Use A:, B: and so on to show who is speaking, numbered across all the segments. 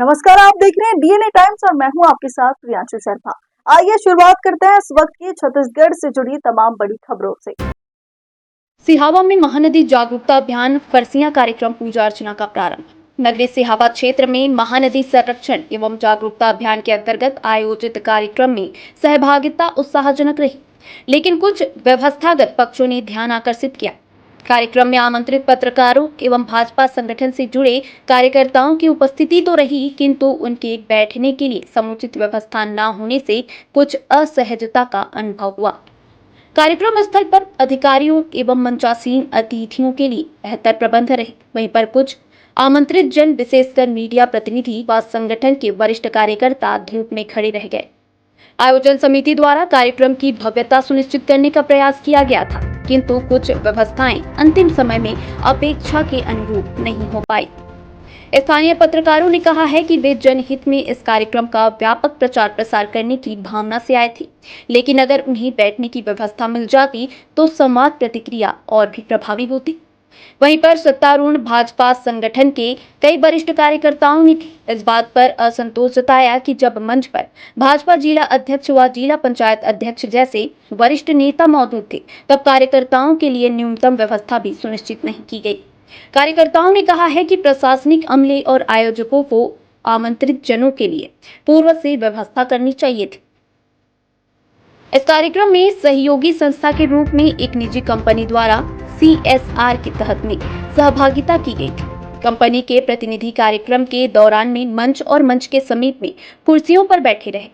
A: नमस्कार, आप देख रहे हैं डीएनए टाइम्स और मैं हूं आपके साथ प्रियांशु शर्मा। आइए शुरुआत करते हैं इस वक्त की छत्तीसगढ़ से जुड़ी तमाम बड़ी खबरों से।
B: सिहावा में महानदी जागरूकता अभियान फरसियां कार्यक्रम पूजा अर्चना का प्रारंभ। नगरी सिहावा क्षेत्र में महानदी संरक्षण एवं जागरूकता अभियान के अंतर्गत आयोजित कार्यक्रम में सहभागिता उत्साहजनक रही, लेकिन कुछ व्यवस्थागत पक्षों ने ध्यान आकर्षित किया। कार्यक्रम में आमंत्रित पत्रकारों एवं भाजपा संगठन से जुड़े कार्यकर्ताओं की उपस्थिति तो रही, किंतु उनके बैठने के लिए समुचित व्यवस्था न होने से कुछ असहजता का अनुभव हुआ। कार्यक्रम स्थल पर अधिकारियों एवं मंचासीन अतिथियों के लिए बेहतर प्रबंध रहे। वहीं पर कुछ आमंत्रित जन, विशेषकर मीडिया प्रतिनिधि व संगठन के वरिष्ठ कार्यकर्ता धूप में खड़े रह गए। आयोजन समिति द्वारा कार्यक्रम की भव्यता सुनिश्चित करने का प्रयास किया गया था, किंतु कुछ व्यवस्थाएं अंतिम समय में अपेक्षा के अनुरूप नहीं हो पाई। स्थानीय पत्रकारों ने कहा है कि वे जनहित में इस कार्यक्रम का व्यापक प्रचार प्रसार करने की भावना से आए थे, लेकिन अगर उन्हें बैठने की व्यवस्था मिल जाती तो संवाद प्रतिक्रिया और भी प्रभावी होती। वहीं पर सत्तारूढ़ भाजपा संगठन के कई वरिष्ठ कार्यकर्ताओं ने इस बात पर असंतोष जताया कि जब मंच पर भाजपा जिला अध्यक्ष व जिला पंचायत अध्यक्ष जैसे वरिष्ठ नेता मौजूद थे, तब कार्यकर्ताओं के लिए न्यूनतम व्यवस्था भी सुनिश्चित नहीं की गई। कार्यकर्ताओं ने कहा है कि प्रशासनिक अमले और आयोजकों को आमंत्रित जनों के लिए पूर्व से व्यवस्था करनी चाहिए थी। इस कार्यक्रम में सहयोगी संस्था के रूप में एक निजी कंपनी द्वारा CSR के तहत में सहभागिता की गई थी। कंपनी के प्रतिनिधि कार्यक्रम के दौरान में मंच और मंच के समीप में कुर्सियों पर बैठे रहे।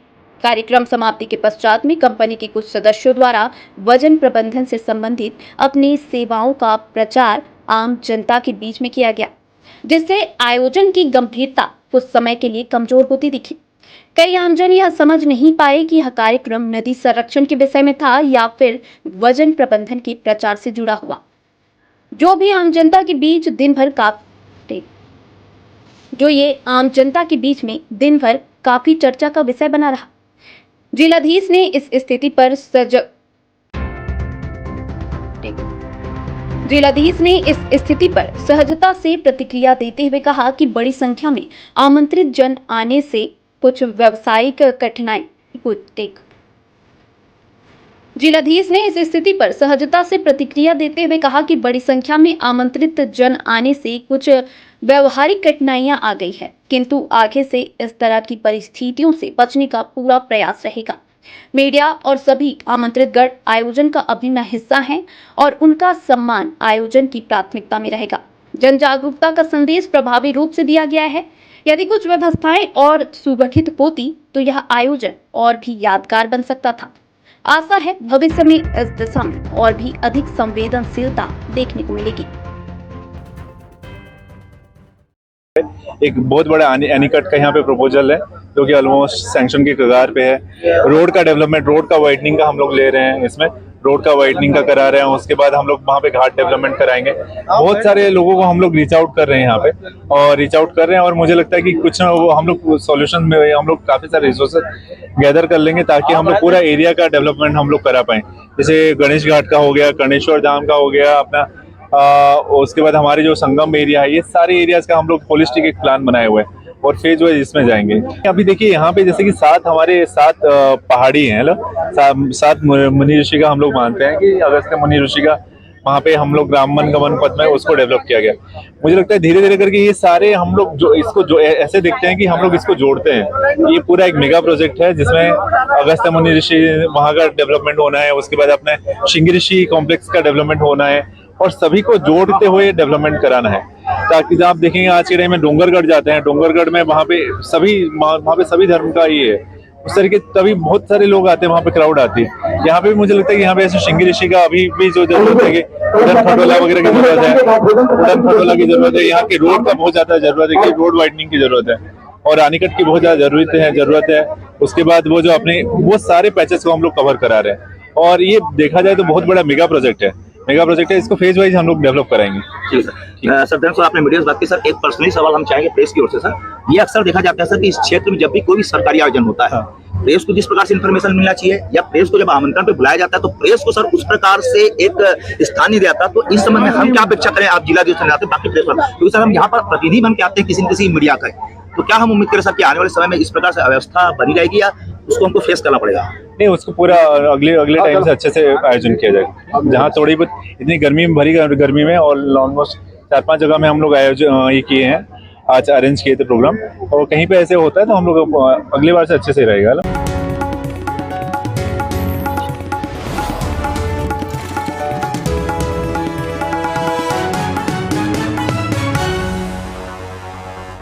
B: कार्यक्रम समाप्ति के पश्चात में कंपनी के कुछ सदस्यों द्वारा वजन प्रबंधन से संबंधित अपनी सेवाओं का प्रचार आम जनता के बीच में किया गया, जिससे आयोजन की गंभीरता कुछ समय के लिए कमजोर होती दिखी। कई आमजन यह समझ नहीं पाए कि यह कार्यक्रम नदी संरक्षण के विषय में था या फिर वजन प्रबंधन के प्रचार से जुड़ा हुआ, जो आम जनता के बीच दिन भर काफी चर्चा का विषय बना रहा। जिलाधीश ने इस स्थिति पर सहजता से प्रतिक्रिया देते हुए कहा कि बड़ी संख्या में आमंत्रित जन आने से कुछ व्यावसायिक कठिनाई जिलाधीश ने इस स्थिति पर सहजता से प्रतिक्रिया देते हुए कहा कि बड़ी संख्या में आमंत्रित जन आने से कुछ व्यवहारिक कठिनाइयां आ गई है, किंतु आगे से इस तरह की परिस्थितियों से बचने का पूरा प्रयास रहेगा। मीडिया और सभी आमंत्रित गण आयोजन का अभिन्न हिस्सा हैं और उनका सम्मान आयोजन की प्राथमिकता में रहेगा। जन जागरूकता का संदेश प्रभावी रूप से दिया गया है। यदि कुछ व्यवस्थाएं और सुगठित होती तो यह आयोजन और भी यादगार बन सकता था। आशा है भविष्य में इस दिशा में और भी अधिक संवेदनशीलता देखने को मिलेगी।
C: एक बहुत बड़ा एनीकट का यहाँ पे प्रपोजल है, जो कि ऑलमोस्ट सैंक्शन की कगार पे है। रोड का डेवलपमेंट, रोड का वाइडनिंग का हम लोग ले रहे हैं, इसमें रोड का वाइडनिंग का करा रहे हैं। उसके बाद हम लोग वहाँ पे घाट डेवलपमेंट कराएंगे। बहुत सारे लोगों को हम लोग रीच आउट कर रहे हैं यहाँ पे, और मुझे लगता है कि कुछ ना वो हम लोग सॉल्यूशन में हम लोग काफी सारे रिसोर्सेज गैदर कर लेंगे, ताकि हम लोग पूरा एरिया का डेवलपमेंट हम लोग करा पाए। जैसे गणेश घाट का हो गया, कर्णेश्वर धाम का हो गया अपना, उसके बाद हमारे जो संगम एरिया है, ये सारे एरियाज का हम लोग होलिस्टिक एक प्लान बनाए हुए हैं और फेज वाइज इसमें जाएंगे। अभी देखिए यहाँ पे जैसे कि सात पहाड़ी हैं, सात मुनि ऋषि का हम लोग मानते हैं कि अगस्त्य मुनि ऋषि का वहाँ पे हम लोग रामवन गमन पथ में उसको डेवलप किया गया। मुझे लगता है धीरे धीरे करके ये सारे हम लोग जो ऐसे देखते हैं कि हम लोग इसको जोड़ते हैं। ये पूरा एक मेगा प्रोजेक्ट है जिसमें अगस्त्य मुनि ऋषि वहाँ का डेवलपमेंट होना है, उसके बाद अपने श्रृंगी ऋषि कॉम्प्लेक्स का डेवलपमेंट होना है और सभी को जोड़ते हुए डेवलपमेंट कराना है। ताकि आप देखेंगे आज के टाइम में डोंगरगढ़ जाते हैं, डोंगरगढ़ में वहाँ पे सभी धर्म का ये है, उस तरीके तभी बहुत सारे लोग आते हैं, वहाँ पे क्राउड आती है। यहाँ पे मुझे लगता है कि यहाँ पे ऐसे श्रृंगी ऋषि का अभी भी जो जरूरत है, उड़न खटोला वगैरह की जरूरत है, उड़न खटोला की जरूरत है। यहाँ के रोड का बहुत ज्यादा जरूरत है कि रोड वाइडनिंग की जरूरत है और आनीकट की बहुत ज्यादा जरूरत है। उसके बाद वो जो अपने वो सारे पैचेस को हम लोग कवर करा रहे हैं और ये देखा जाए तो बहुत बड़ा मेगा प्रोजेक्ट है। इसको फेज वाइज हम लोग डेवलप कराएंगे।
D: जी सर। सर धन्यवाद। आपने मीडिया से बात की। सर एक पर्सनली सवाल हम चाहेंगे प्रेस की ओर से। सर ये अक्सर देखा जाता है सर कि इस क्षेत्र में जब भी कोई भी सरकारी आयोजन होता है, प्रेस को जिस प्रकार से इन्फॉर्मेशन मिलना चाहिए या प्रेस को जब आमंत्रण पे बुलाया जाता है तो प्रेस को सर उस प्रकार से एक स्थान नहीं दिया। तो इस संबंध में हम क्या अपेक्षा करें आप जिलाधीश से बाकी प्रेस पर, क्योंकि सर हम यहाँ पर प्रतिनिधि बन के आते हैं किसी न किसी मीडिया का, तो क्या हम उम्मीद करें सर कि आने वाले समय में इस प्रकार से अव्यवस्था बनी रहेगी या उसको हमको फेस करना पड़ेगा?
C: नहीं, उसको पूरा अगले अगले टाइम से अच्छे से आयोजन किया जाएगा। जहाँ थोड़ी बहुत इतनी गर्मी में भरी गर्मी में और ऑलमोस्ट 4-5 जगह में हम लोग आयोजन ये किए हैं, आज अरेंज किए थे प्रोग्राम, और कहीं पे ऐसे होता है तो हम लोग अगली बार से अच्छे से रहेगा।